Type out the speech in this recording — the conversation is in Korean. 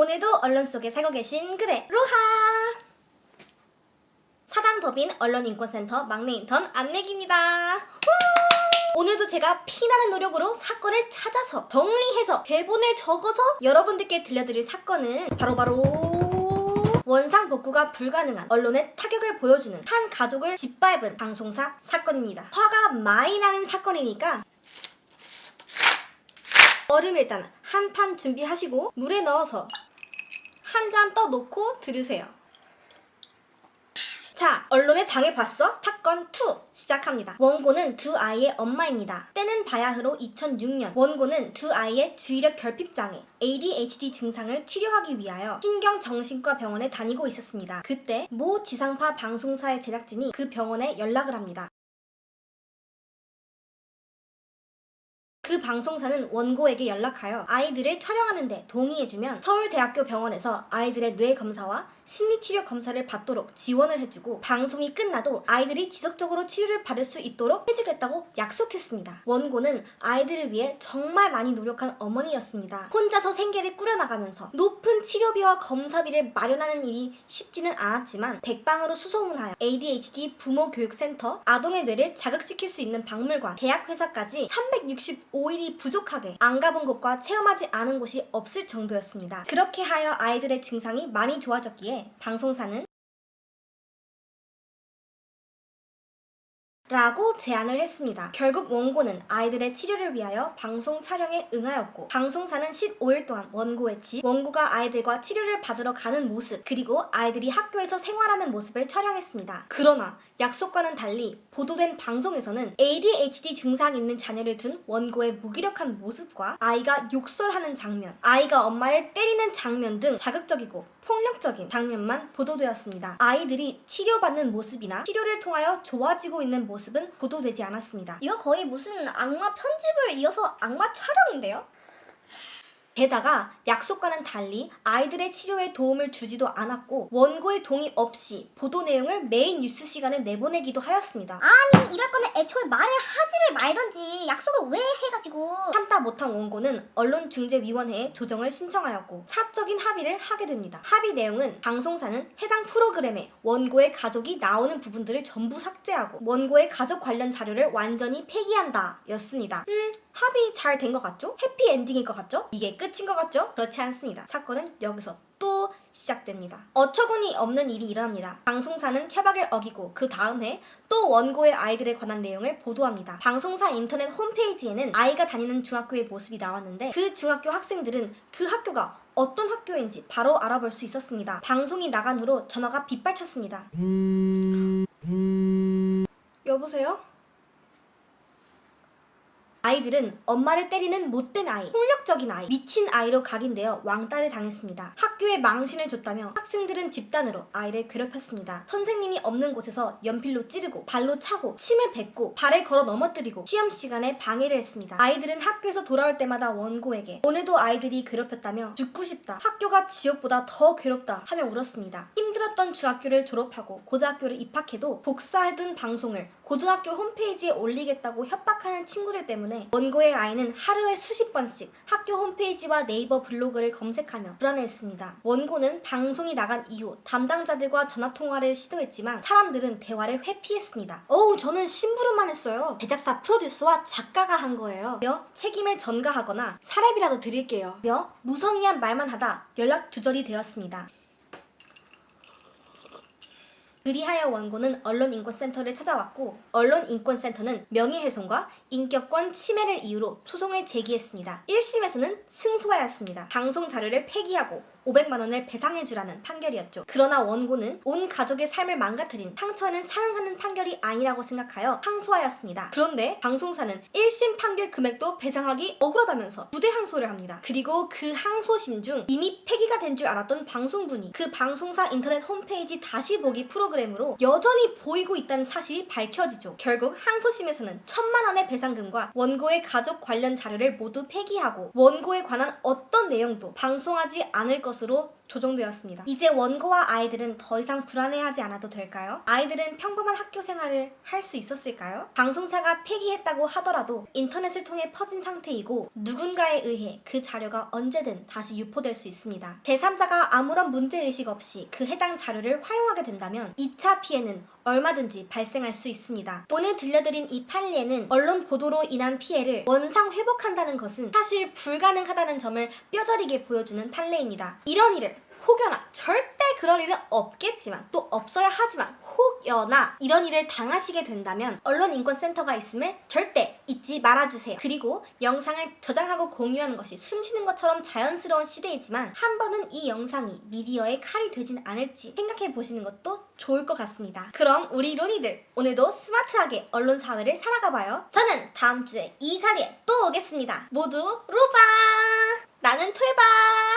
오늘도 언론 속에 살고 계신 그대 로하! 사단법인 언론인권센터 막내 인턴 안내기입니다. 오늘도 제가 피나는 노력으로 사건을 찾아서 정리해서 대본을 적어서 여러분들께 들려드릴 사건은 바로바로 원상 복구가 불가능한 언론의 타격을 보여주는 한 가족을 짓밟은 방송사 사건입니다. 화가 많이 나는 사건이니까 얼음 일단 한 판 준비하시고 물에 넣어서 한 잔 떠놓고 들으세요. 자, 언론에 당해봤어? 사건 2 시작합니다. 원고는 두 아이의 엄마입니다. 때는 바야흐로 2006년. 원고는 두 아이의 주의력 결핍장애, ADHD 증상을 치료하기 위하여 신경정신과 병원에 다니고 있었습니다. 그때 모 지상파 방송사의 제작진이 그 병원에 연락을 합니다. 그 방송사는 원고에게 연락하여 아이들을 촬영하는데 동의해주면 서울대학교 병원에서 아이들의 뇌 검사와 심리치료 검사를 받도록 지원을 해주고 방송이 끝나도 아이들이 지속적으로 치료를 받을 수 있도록 해주겠다고 약속했습니다. 원고는 아이들을 위해 정말 많이 노력한 어머니였습니다. 혼자서 생계를 꾸려나가면서 높은 치료비와 검사비를 마련하는 일이 쉽지는 않았지만 백방으로 수소문하여 ADHD 부모교육센터, 아동의 뇌를 자극시킬 수 있는 박물관, 제약회사까지 365일이 부족하게 안 가본 곳과 체험하지 않은 곳이 없을 정도였습니다. 그렇게 하여 아이들의 증상이 많이 좋아졌기에 방송사는 라고 제안을 했습니다. 결국 원고는 아이들의 치료를 위하여 방송 촬영에 응하였고 방송사는 15일 동안 원고의 집, 원고가 아이들과 치료를 받으러 가는 모습, 그리고 아이들이 학교에서 생활하는 모습을 촬영했습니다. 그러나 약속과는 달리 보도된 방송에서는 ADHD 증상이 있는 자녀를 둔 원고의 무기력한 모습과 아이가 욕설하는 장면, 아이가 엄마를 때리는 장면 등 자극적이고 폭력적인 장면만 보도되었습니다. 아이들이 치료받는 모습이나 치료를 통하여 좋아지고 있는 모습은 보도되지 않았습니다. 이거 거의 무슨 악마 편집을 이어서 악마 촬영인데요? 게다가 약속과는 달리 아이들의 치료에 도움을 주지도 않았고 원고의 동의 없이 보도 내용을 메인 뉴스 시간에 내보내기도 하였습니다. 아니 이럴 거면 애초에 말을 하지를 말던지 약속을 왜 해가지고. 참다 못한 원고는 언론중재위원회에 조정을 신청하였고 사적인 합의를 하게 됩니다. 합의 내용은 방송사는 해당 프로그램에 원고의 가족이 나오는 부분들을 전부 삭제하고 원고의 가족 관련 자료를 완전히 폐기한다 였습니다. 합의 잘 된 것 같죠? 해피엔딩일 것 같죠? 이게 끝인 것 같죠? 그렇지 않습니다. 사건은 여기서 또 시작됩니다. 어처구니 없는 일이 일어납니다. 방송사는 협약을 어기고 그 다음 해 또 원고의 아이들에 관한 내용을 보도합니다. 방송사 인터넷 홈페이지에는 아이가 다니는 중학교의 모습이 나왔는데 그 중학교 학생들은 그 학교가 어떤 학교인지 바로 알아볼 수 있었습니다. 방송이 나간 후로 전화가 빗발쳤습니다. 여보세요? 아이들은 엄마를 때리는 못된 아이, 폭력적인 아이, 미친 아이로 각인되어 왕따를 당했습니다. 학교에 망신을 줬다며 학생들은 집단으로 아이를 괴롭혔습니다. 선생님이 없는 곳에서 연필로 찌르고 발로 차고 침을 뱉고 발을 걸어 넘어뜨리고 시험 시간에 방해를 했습니다. 아이들은 학교에서 돌아올 때마다 원고에게 오늘도 아이들이 괴롭혔다며 죽고 싶다, 학교가 지옥보다 더 괴롭다 하며 울었습니다. 힘들었던 중학교를 졸업하고 고등학교를 입학해도 복사해둔 방송을 고등학교 홈페이지에 올리겠다고 협박하는 친구들 때문에 원고의 아이는 하루에 수십 번씩 학교 홈페이지와 네이버 블로그를 검색하며 불안해했습니다. 원고는 방송이 나간 이후 담당자들과 전화통화를 시도했지만 사람들은 대화를 회피했습니다. 저는 심부름만 했어요. 제작사 프로듀서와 작가가 한 거예요. 며 책임을 전가하거나 사례비라도 드릴게요. 며 무성의한 말만 하다 연락 두절이 되었습니다. 그리하여 원고는 언론인권센터를 찾아왔고 언론인권센터는 명예훼손과 인격권 침해를 이유로 소송을 제기했습니다. 1심에서는 승소하였습니다. 방송 자료를 폐기하고 500만 원을 배상해주라는 판결이었죠. 그러나 원고는 온 가족의 삶을 망가뜨린 상처에는 상응하는 판결이 아니라고 생각하여 항소하였습니다. 그런데 방송사는 1심 판결 금액도 배상하기 억울하다면서 부대 항소를 합니다. 그리고 그 항소심 중 이미 폐기가 된 줄 알았던 방송분이 그 방송사 인터넷 홈페이지 다시 보기 프로그램으로 여전히 보이고 있다는 사실이 밝혀지죠. 결국 항소심에서는 1,000만 원의 배상금과 원고의 가족 관련 자료를 모두 폐기하고 원고에 관한 어떤 내용도 방송하지 않을 것으로 조정되었습니다. 이제 원고와 아이들은 더 이상 불안해하지 않아도 될까요? 아이들은 평범한 학교 생활을 할 수 있었을까요? 방송사가 폐기했다고 하더라도 인터넷을 통해 퍼진 상태이고 누군가에 의해 그 자료가 언제든 다시 유포될 수 있습니다. 제3자가 아무런 문제의식 없이 그 해당 자료를 활용하게 된다면 2차 피해는 얼마든지 발생할 수 있습니다. 오늘 들려드린 이 판례는 언론 보도로 인한 피해를 원상 회복한다는 것은 사실 불가능하다는 점을 뼈저리게 보여주는 판례입니다. 이런 일을 혹여나 절대 그럴 일은 없겠지만 또 없어야 하지만 혹여나 이런 일을 당하시게 된다면 언론인권센터가 있음을 절대 잊지 말아주세요. 그리고 영상을 저장하고 공유하는 것이 숨쉬는 것처럼 자연스러운 시대이지만 한 번은 이 영상이 미디어의 칼이 되진 않을지 생각해 보시는 것도 좋을 것 같습니다. 그럼 우리 로니들 오늘도 스마트하게 언론 사회를 살아가봐요. 저는 다음 주에 이 자리에 또 오겠습니다. 모두 로바! 나는 퇴바!